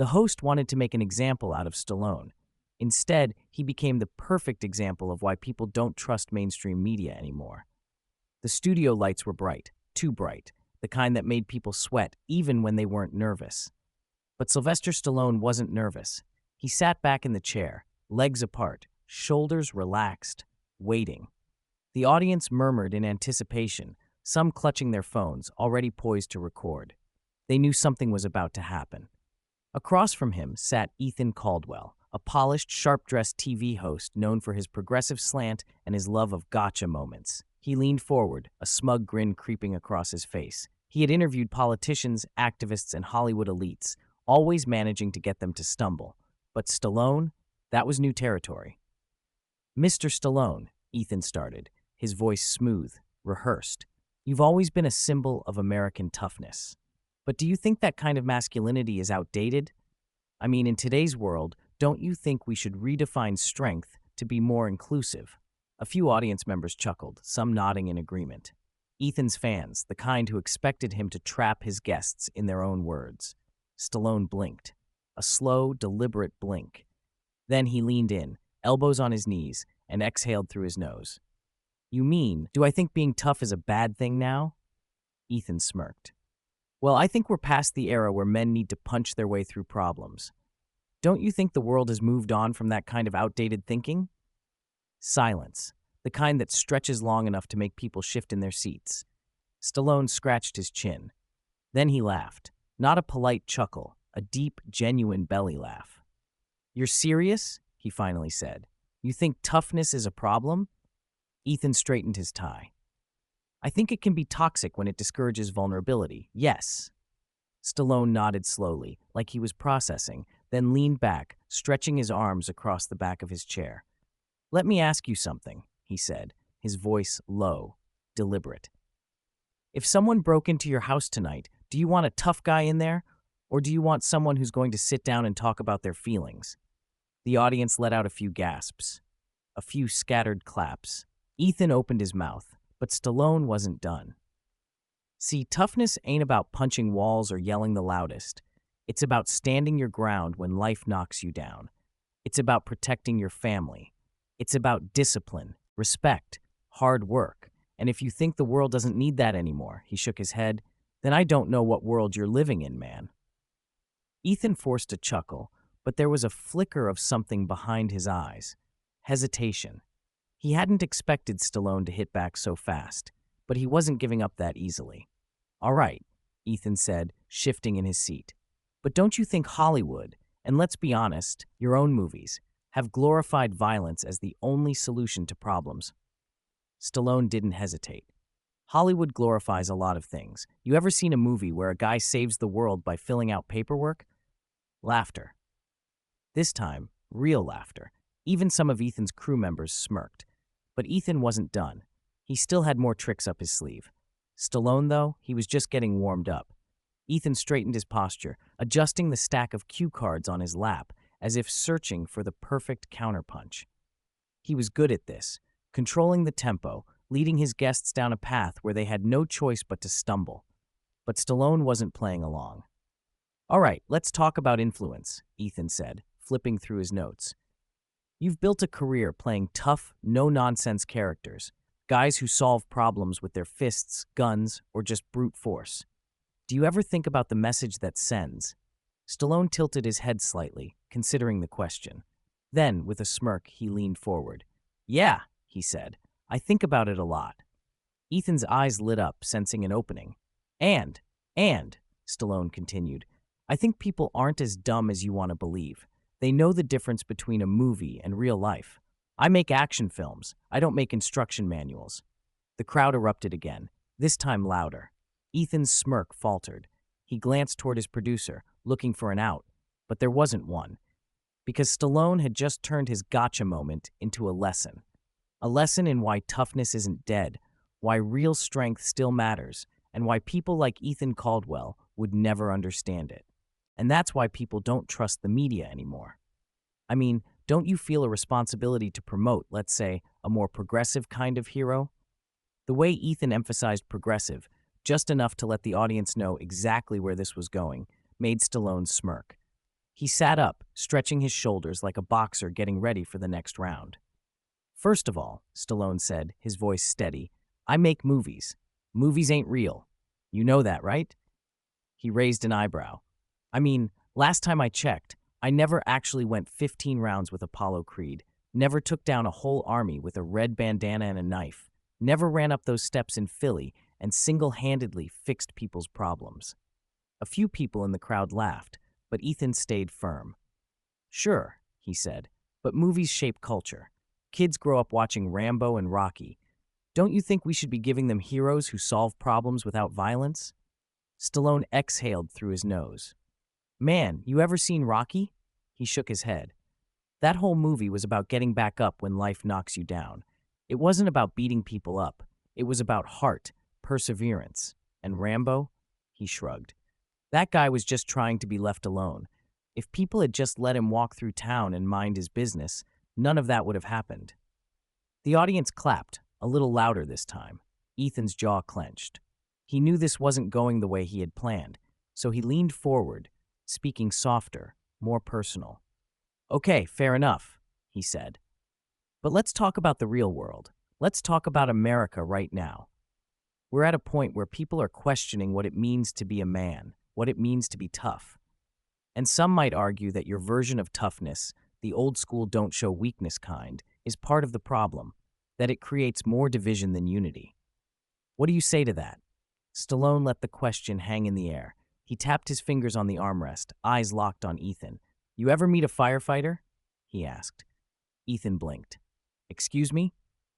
The host wanted to make an example out of Stallone. Instead, he became the perfect example of why people don't trust mainstream media anymore. The studio lights were bright, too bright, the kind that made people sweat even when they weren't nervous. But Sylvester Stallone wasn't nervous. He sat back in the chair, legs apart, shoulders relaxed, waiting. The audience murmured in anticipation, some clutching their phones, already poised to record. They knew something was about to happen. Across from him sat Ethan Caldwell, a polished, sharp-dressed TV host known for his progressive slant and his love of gotcha moments. He leaned forward, a smug grin creeping across his face. He had interviewed politicians, activists, and Hollywood elites, always managing to get them to stumble. But Stallone? That was new territory. "Mr. Stallone," Ethan started, his voice smooth, rehearsed. "You've always been a symbol of American toughness. But do you think that kind of masculinity is outdated? I mean, in today's world, don't you think we should redefine strength to be more inclusive?" A few audience members chuckled, some nodding in agreement. Ethan's fans, the kind who expected him to trap his guests in their own words. Stallone blinked. A slow, deliberate blink. Then he leaned in, elbows on his knees, and exhaled through his nose. "You mean, do I think being tough is a bad thing now?" Ethan smirked. "Well, I think we're past the era where men need to punch their way through problems. Don't you think the world has moved on from that kind of outdated thinking?" Silence, the kind that stretches long enough to make people shift in their seats. Stallone scratched his chin. Then he laughed, not a polite chuckle, a deep, genuine belly laugh. "You're serious?" he finally said. "You think toughness is a problem?" Ethan straightened his tie. "I think it can be toxic when it discourages vulnerability, yes." Stallone nodded slowly, like he was processing, then leaned back, stretching his arms across the back of his chair. "Let me ask you something," he said, his voice low, deliberate. "If someone broke into your house tonight, do you want a tough guy in there, or do you want someone who's going to sit down and talk about their feelings?" The audience let out a few gasps, a few scattered claps. Ethan opened his mouth, but Stallone wasn't done. "See, toughness ain't about punching walls or yelling the loudest. It's about standing your ground when life knocks you down. It's about protecting your family. It's about discipline, respect, hard work. And if you think the world doesn't need that anymore," he shook his head, "then I don't know what world you're living in, man." Ethan forced a chuckle, but there was a flicker of something behind his eyes. Hesitation. He hadn't expected Stallone to hit back so fast, but he wasn't giving up that easily. "All right," Ethan said, shifting in his seat. "But don't you think Hollywood, and let's be honest, your own movies, have glorified violence as the only solution to problems?" Stallone didn't hesitate. "Hollywood glorifies a lot of things. You ever seen a movie where a guy saves the world by filling out paperwork?" Laughter. This time, real laughter. Even some of Ethan's crew members smirked. But Ethan wasn't done. He still had more tricks up his sleeve. Stallone, though, he was just getting warmed up. Ethan straightened his posture, adjusting the stack of cue cards on his lap, as if searching for the perfect counterpunch. He was good at this, controlling the tempo, leading his guests down a path where they had no choice but to stumble. But Stallone wasn't playing along. "All right, let's talk about influence," Ethan said, flipping through his notes. "You've built a career playing tough, no-nonsense characters, guys who solve problems with their fists, guns, or just brute force. Do you ever think about the message that sends?" Stallone tilted his head slightly, considering the question. Then, with a smirk, he leaned forward. "Yeah," he said, "I think about it a lot." Ethan's eyes lit up, sensing an opening. And, Stallone continued, "I think people aren't as dumb as you want to believe. They know the difference between a movie and real life. I make action films. I don't make instruction manuals." The crowd erupted again, this time louder. Ethan's smirk faltered. He glanced toward his producer, looking for an out, but there wasn't one. Because Stallone had just turned his gotcha moment into a lesson. A lesson in why toughness isn't dead, why real strength still matters, and why people like Ethan Caldwell would never understand it. And that's why people don't trust the media anymore. I mean, don't you feel a responsibility to promote, let's say, a more progressive kind of hero? The way Ethan emphasized progressive, just enough to let the audience know exactly where this was going, made Stallone smirk. He sat up, stretching his shoulders like a boxer getting ready for the next round. "First of all," Stallone said, his voice steady, "I make movies. Movies ain't real. You know that, right?" He raised an eyebrow. "I mean, last time I checked, I never actually went 15 rounds with Apollo Creed, never took down a whole army with a red bandana and a knife, never ran up those steps in Philly and single-handedly fixed people's problems." A few people in the crowd laughed, but Ethan stayed firm. "Sure," he said, "but movies shape culture. Kids grow up watching Rambo and Rocky. Don't you think we should be giving them heroes who solve problems without violence?" Stallone exhaled through his nose. "Man, you ever seen Rocky?" He shook his head. "That whole movie was about getting back up when life knocks you down. It wasn't about beating people up. It was about heart, perseverance. And Rambo?" He shrugged. "That guy was just trying to be left alone. If people had just let him walk through town and mind his business, none of that would have happened." The audience clapped, a little louder this time. Ethan's jaw clenched. He knew this wasn't going the way he had planned, so he leaned forward, speaking softer, more personal. "Okay, fair enough," he said. "But let's talk about the real world. Let's talk about America right now. We're at a point where people are questioning what it means to be a man, what it means to be tough. And some might argue that your version of toughness, the old school don't show weakness kind, is part of the problem, that it creates more division than unity. What do you say to that?" Stallone let the question hang in the air. He tapped his fingers on the armrest, eyes locked on Ethan. "You ever meet a firefighter?" he asked. Ethan blinked. "Excuse me?"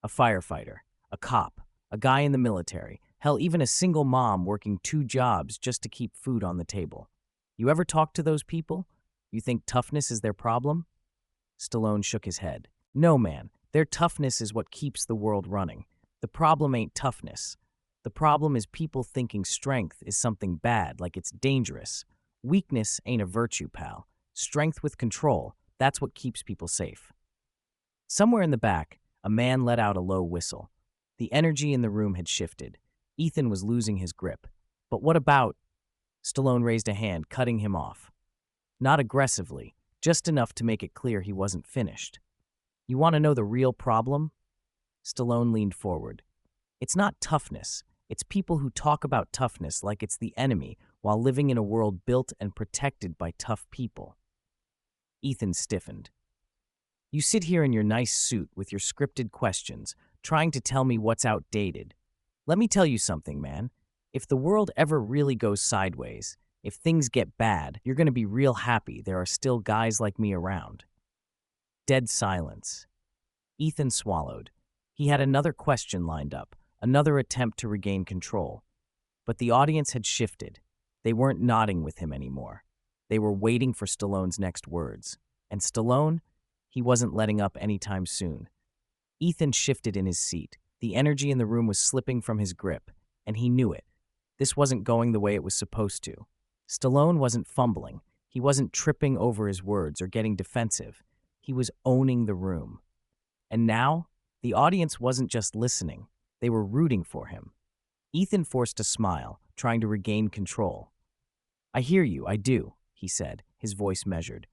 "A firefighter, a cop, a guy in the military, hell, even a single mom working 2 jobs just to keep food on the table. You ever talk to those people? You think toughness is their problem?" Stallone shook his head. "No, man. Their toughness is what keeps the world running. The problem ain't toughness. The problem is people thinking strength is something bad, like it's dangerous. Weakness ain't a virtue, pal. Strength with control, that's what keeps people safe." Somewhere in the back, a man let out a low whistle. The energy in the room had shifted. Ethan was losing his grip. "But what about—" Stallone raised a hand, cutting him off. Not aggressively, just enough to make it clear he wasn't finished. "You want to know the real problem?" Stallone leaned forward. "It's not toughness. It's people who talk about toughness like it's the enemy while living in a world built and protected by tough people." Ethan stiffened. "You sit here in your nice suit with your scripted questions, trying to tell me what's outdated. Let me tell you something, man. If the world ever really goes sideways, if things get bad, you're going to be real happy there are still guys like me around." Dead silence. Ethan swallowed. He had another question lined up, another attempt to regain control. But the audience had shifted. They weren't nodding with him anymore. They were waiting for Stallone's next words. And Stallone? He wasn't letting up anytime soon. Ethan shifted in his seat. The energy in the room was slipping from his grip, and he knew it. This wasn't going the way it was supposed to. Stallone wasn't fumbling. He wasn't tripping over his words or getting defensive. He was owning the room. And now, the audience wasn't just listening. They were rooting for him. Ethan forced a smile, trying to regain control. "I hear you, I do," he said, his voice measured.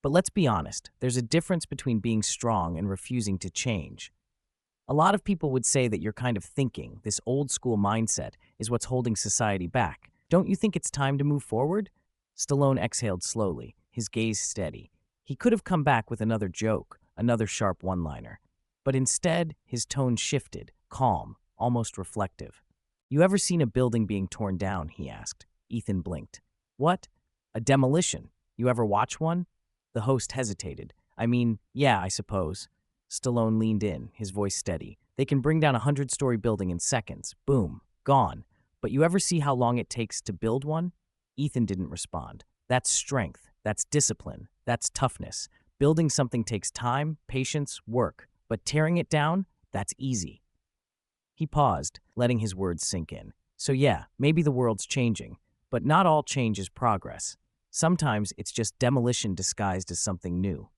"But let's be honest, there's a difference between being strong and refusing to change. A lot of people would say that your kind of thinking, this old-school mindset, is what's holding society back. Don't you think it's time to move forward?" Stallone exhaled slowly, his gaze steady. He could have come back with another joke, another sharp one-liner. But instead, his tone shifted, calm, almost reflective. "You ever seen a building being torn down?" he asked. Ethan blinked. "What? A demolition? You ever watch one?" The host hesitated. "I mean, yeah, I suppose." Stallone leaned in, his voice steady. "They can bring down a 100-story building in seconds. Boom. Gone. But you ever see how long it takes to build one?" Ethan didn't respond. "That's strength. That's discipline. That's toughness. Building something takes time, patience, work. But tearing it down, that's easy." He paused, letting his words sink in. "So yeah, maybe the world's changing. But not all change is progress. Sometimes it's just demolition disguised as something new."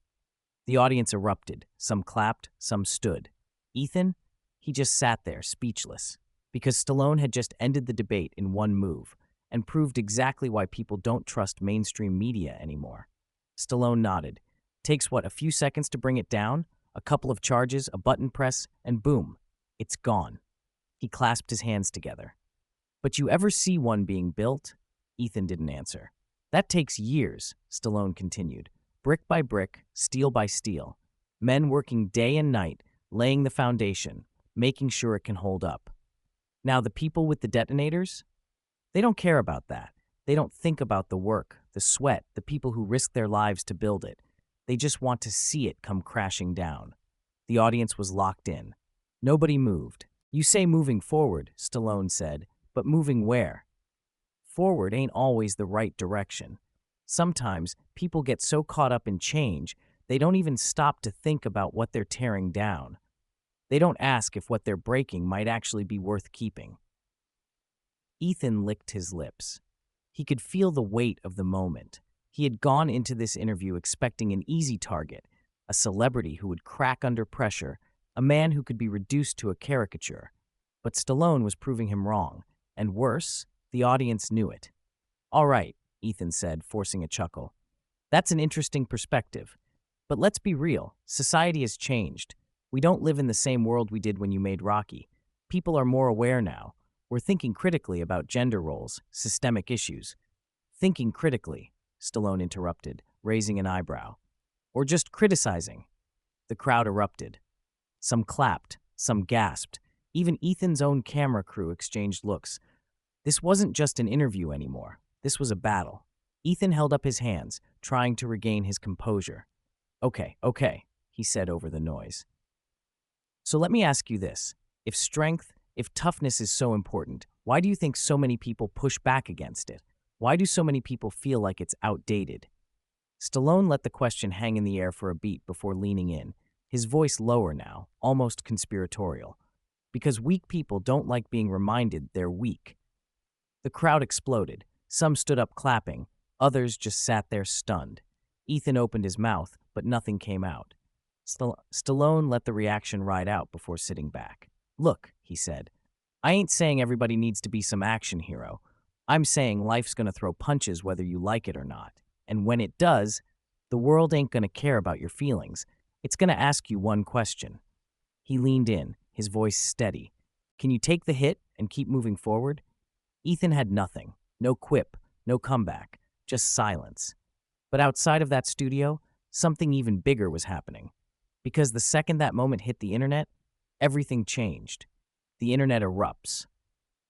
The audience erupted. Some clapped, some stood. Ethan? He just sat there, speechless. Because Stallone had just ended the debate in one move and proved exactly why people don't trust mainstream media anymore. Stallone nodded. Takes what, a few seconds to bring it down? A couple of charges, a button press, and boom, it's gone. He clasped his hands together. But you ever see one being built? Ethan didn't answer. That takes years, Stallone continued. Brick by brick, steel by steel. Men working day and night, laying the foundation, making sure it can hold up. Now the people with the detonators? They don't care about that. They don't think about the work, the sweat, the people who risk their lives to build it. They just want to see it come crashing down. The audience was locked in. Nobody moved. You say moving forward, Stallone said, but moving where? Forward ain't always the right direction. Sometimes people get so caught up in change, they don't even stop to think about what they're tearing down. They don't ask if what they're breaking might actually be worth keeping. Ethan licked his lips. He could feel the weight of the moment. He had gone into this interview expecting an easy target, a celebrity who would crack under pressure, a man who could be reduced to a caricature. But Stallone was proving him wrong, and worse, the audience knew it. All right, Ethan said, forcing a chuckle. That's an interesting perspective. But let's be real, society has changed. We don't live in the same world we did when you made Rocky. People are more aware now. We're thinking critically about gender roles, systemic issues. Thinking critically, Stallone interrupted, raising an eyebrow. Or just criticizing. The crowd erupted. Some clapped, some gasped. Even Ethan's own camera crew exchanged looks. This wasn't just an interview anymore. This was a battle. Ethan held up his hands, trying to regain his composure. Okay, he said over the noise. So let me ask you this. If toughness is so important, why do you think so many people push back against it? Why do so many people feel like it's outdated? Stallone let the question hang in the air for a beat before leaning in, his voice lower now, almost conspiratorial. Because weak people don't like being reminded they're weak. The crowd exploded. Some stood up clapping. Others just sat there stunned. Ethan opened his mouth, but nothing came out. Stallone let the reaction ride out before sitting back. Look, he said, I ain't saying everybody needs to be some action hero. I'm saying life's gonna throw punches whether you like it or not. And when it does, the world ain't gonna care about your feelings. It's gonna ask you one question. He leaned in, his voice steady. Can you take the hit and keep moving forward? Ethan had nothing. No quip, no comeback, just silence. But outside of that studio, something even bigger was happening. Because the second that moment hit the internet, everything changed. The internet erupts.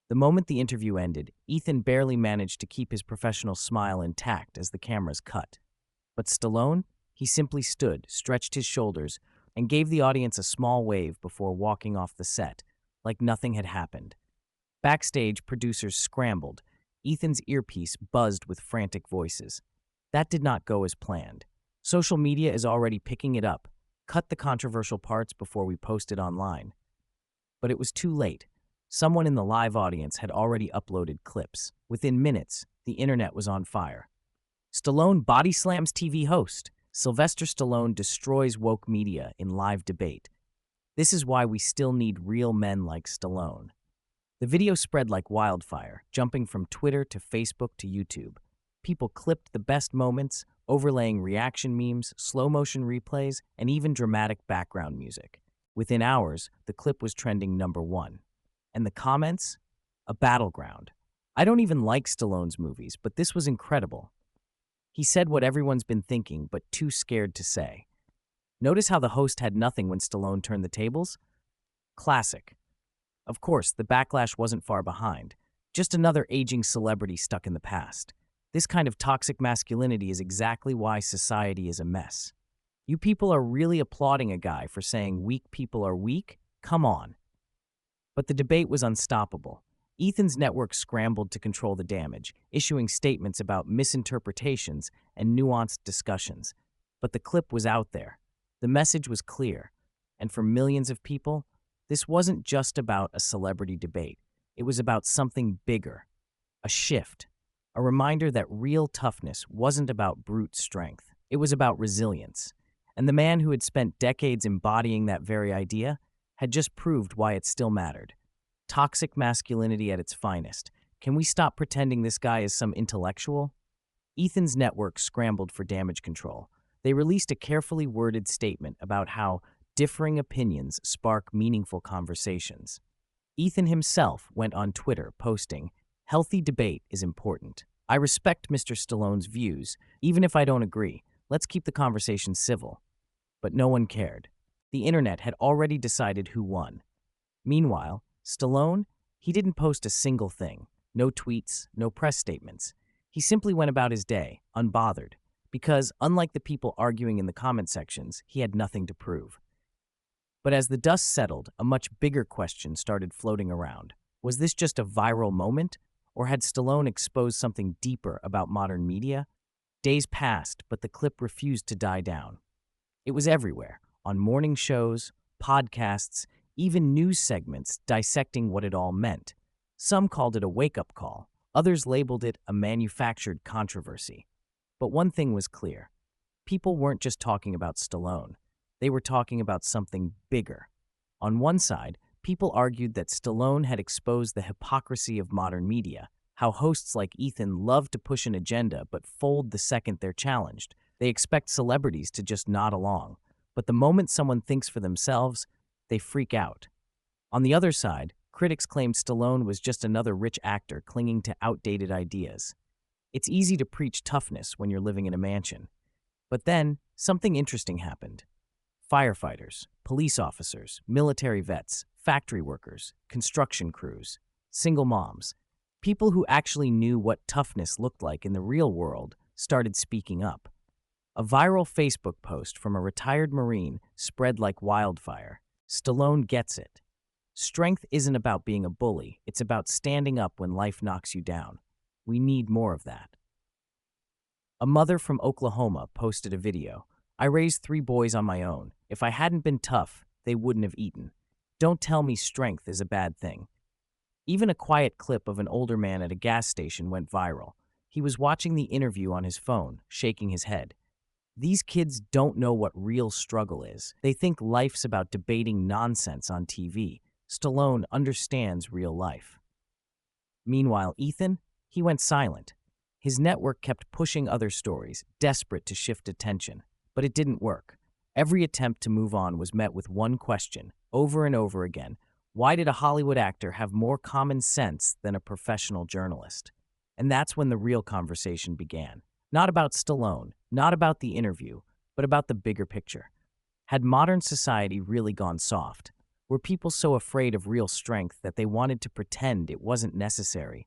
The moment the interview ended, Ethan barely managed to keep his professional smile intact as the cameras cut. But Stallone, he simply stood, stretched his shoulders, and gave the audience a small wave before walking off the set, like nothing had happened. Backstage, producers scrambled. Ethan's earpiece buzzed with frantic voices. That did not go as planned. Social media is already picking it up. Cut the controversial parts before we post it online. But it was too late. Someone in the live audience had already uploaded clips. Within minutes, the internet was on fire. Stallone body slams TV host. Sylvester Stallone destroys woke media in live debate. This is why we still need real men like Stallone. The video spread like wildfire, jumping from Twitter to Facebook to YouTube. People clipped the best moments, overlaying reaction memes, slow-motion replays, and even dramatic background music. Within hours, the clip was trending #1. And the comments? A battleground. I don't even like Stallone's movies, but this was incredible. He said what everyone's been thinking, but too scared to say. Notice how the host had nothing when Stallone turned the tables? Classic. Of course, the backlash wasn't far behind. Just another aging celebrity stuck in the past. This kind of toxic masculinity is exactly why society is a mess. You people are really applauding a guy for saying weak people are weak? Come on. But the debate was unstoppable. Ethan's network scrambled to control the damage, issuing statements about misinterpretations and nuanced discussions. But the clip was out there. The message was clear. And for millions of people, this wasn't just about a celebrity debate. It was about something bigger. A shift. A reminder that real toughness wasn't about brute strength. It was about resilience. And the man who had spent decades embodying that very idea had just proved why it still mattered. Toxic masculinity at its finest. Can we stop pretending this guy is some intellectual? Ethan's network scrambled for damage control. They released a carefully worded statement about how differing opinions spark meaningful conversations. Ethan himself went on Twitter posting, "Healthy debate is important. I respect Mr. Stallone's views, even if I don't agree. Let's keep the conversation civil." But no one cared. The internet had already decided who won. Meanwhile, Stallone, he didn't post a single thing. No tweets, no press statements. He simply went about his day, unbothered, because, unlike the people arguing in the comment sections, he had nothing to prove. But as the dust settled, a much bigger question started floating around. Was this just a viral moment, or had Stallone exposed something deeper about modern media? Days passed, but the clip refused to die down. It was everywhere, on morning shows, podcasts, even news segments dissecting what it all meant. Some called it a wake-up call, others labeled it a manufactured controversy. But one thing was clear. People weren't just talking about Stallone. They were talking about something bigger. On one side, people argued that Stallone had exposed the hypocrisy of modern media, how hosts like Ethan love to push an agenda but fold the second they're challenged. They expect celebrities to just nod along, but the moment someone thinks for themselves, they freak out. On the other side, critics claimed Stallone was just another rich actor clinging to outdated ideas. It's easy to preach toughness when you're living in a mansion. But then, something interesting happened. Firefighters, police officers, military vets, factory workers, construction crews, single moms, people who actually knew what toughness looked like in the real world started speaking up. A viral Facebook post from a retired Marine spread like wildfire. Stallone gets it. Strength isn't about being a bully, it's about standing up when life knocks you down. We need more of that. A mother from Oklahoma posted a video. "I raised 3 boys on my own. If I hadn't been tough, they wouldn't have eaten. Don't tell me strength is a bad thing." Even a quiet clip of an older man at a gas station went viral. He was watching the interview on his phone, shaking his head. These kids don't know what real struggle is. They think life's about debating nonsense on TV. Stallone understands real life. Meanwhile, Ethan, he went silent. His network kept pushing other stories, desperate to shift attention. But it didn't work. Every attempt to move on was met with one question, over and over again. Why did a Hollywood actor have more common sense than a professional journalist? And that's when the real conversation began. Not about Stallone, not about the interview, but about the bigger picture. Had modern society really gone soft? Were people so afraid of real strength that they wanted to pretend it wasn't necessary?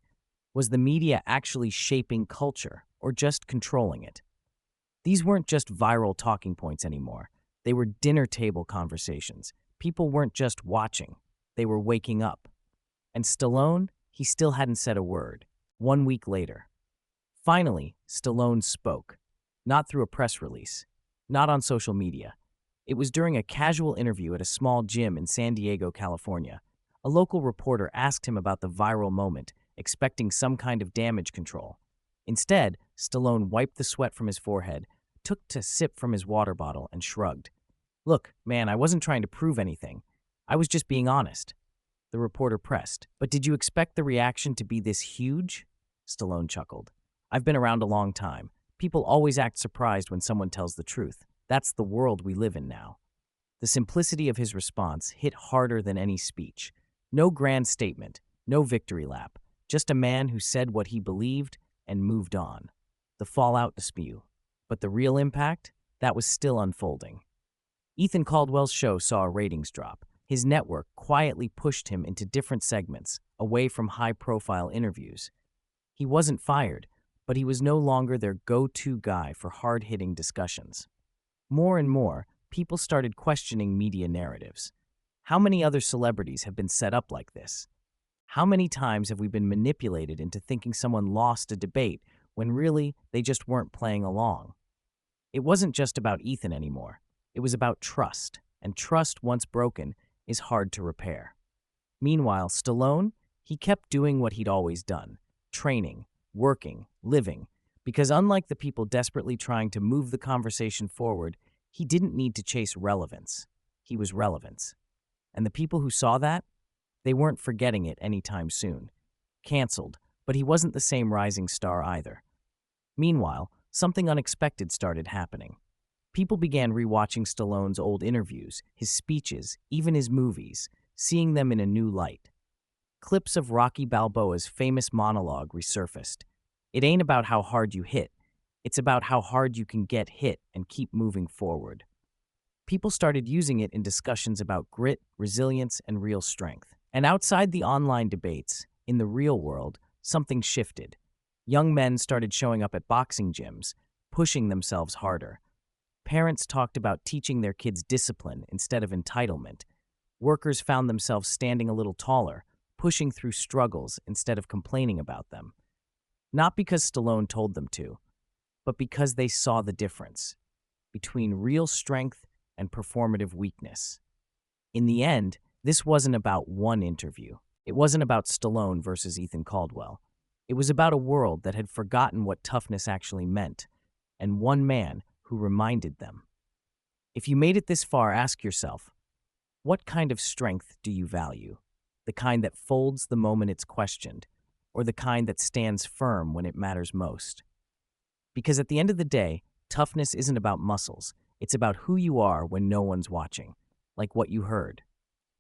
Was the media actually shaping culture, or just controlling it? These weren't just viral talking points anymore. They were dinner table conversations. People weren't just watching. They were waking up. And Stallone, he still hadn't said a word. 1 week later. Finally, Stallone spoke. Not through a press release. Not on social media. It was during a casual interview at a small gym in San Diego, California. A local reporter asked him about the viral moment, expecting some kind of damage control. Instead, Stallone wiped the sweat from his forehead, took a sip from his water bottle, and shrugged. "Look, man, I wasn't trying to prove anything. I was just being honest." The reporter pressed. "But did you expect the reaction to be this huge?" Stallone chuckled. "I've been around a long time. People always act surprised when someone tells the truth. That's the world we live in now." The simplicity of his response hit harder than any speech. No grand statement, no victory lap, just a man who said what he believed and moved on. The fallout dispute. But the real impact? That was still unfolding. Ethan Caldwell's show saw a ratings drop. His network quietly pushed him into different segments, away from high-profile interviews. He wasn't fired, but he was no longer their go-to guy for hard-hitting discussions. More and more, people started questioning media narratives. How many other celebrities have been set up like this? How many times have we been manipulated into thinking someone lost a debate when really they just weren't playing along? It wasn't just about Ethan anymore. It was about trust, and trust, once broken, is hard to repair. Meanwhile, Stallone, he kept doing what he'd always done, training, working, living, because unlike the people desperately trying to move the conversation forward, he didn't need to chase relevance. He was relevance. And the people who saw that, they weren't forgetting it anytime soon. Canceled, but he wasn't the same rising star either. Meanwhile, something unexpected started happening. People began rewatching Stallone's old interviews, his speeches, even his movies, seeing them in a new light. Clips of Rocky Balboa's famous monologue resurfaced. It ain't about how hard you hit, it's about how hard you can get hit and keep moving forward. People started using it in discussions about grit, resilience, and real strength. And outside the online debates, in the real world, something shifted. Young men started showing up at boxing gyms, pushing themselves harder. Parents talked about teaching their kids discipline instead of entitlement. Workers found themselves standing a little taller, pushing through struggles instead of complaining about them. Not because Stallone told them to, but because they saw the difference between real strength and performative weakness. In the end, this wasn't about one interview. It wasn't about Stallone versus Ethan Caldwell. It was about a world that had forgotten what toughness actually meant, and one man who reminded them. If you made it this far, ask yourself, what kind of strength do you value? The kind that folds the moment it's questioned, or the kind that stands firm when it matters most? Because at the end of the day, toughness isn't about muscles. It's about who you are when no one's watching, like what you heard.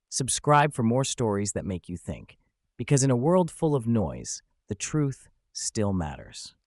Subscribe for more stories that make you think, because in a world full of noise, the truth still matters.